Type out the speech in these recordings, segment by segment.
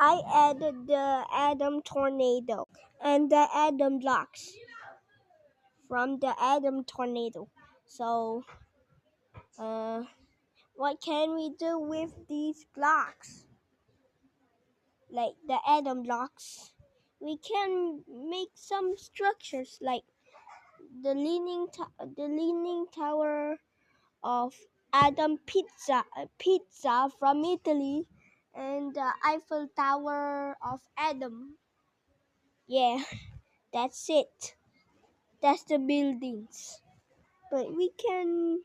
I added the Adam tornado and the Adam blocks from the Adam tornado. So, what can we do with these blocks? Like the Adam blocks, we can make some structures like the leaning tower of Adam pizza from Italy, and the Eiffel Tower of Adam. Yeah, that's it. That's the buildings. But we can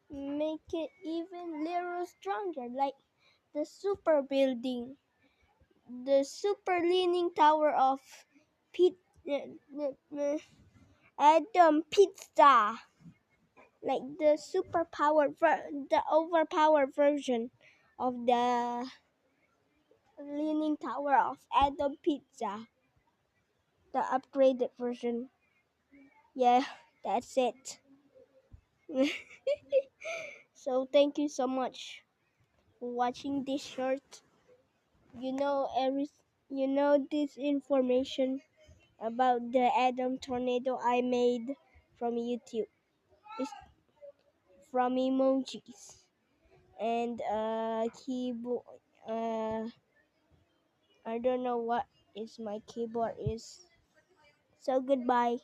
make it even little stronger, like the super building, the super leaning tower of Pit, Adam Pizza, like the the overpowered version of the leaning tower of Adam Pizza, the upgraded version. Yeah, that's it. So thank you so much for watching this short. You know this information about the Adam tornado I made from YouTube. It's from emojis and keyboard. I don't know what is my keyboard is. So goodbye.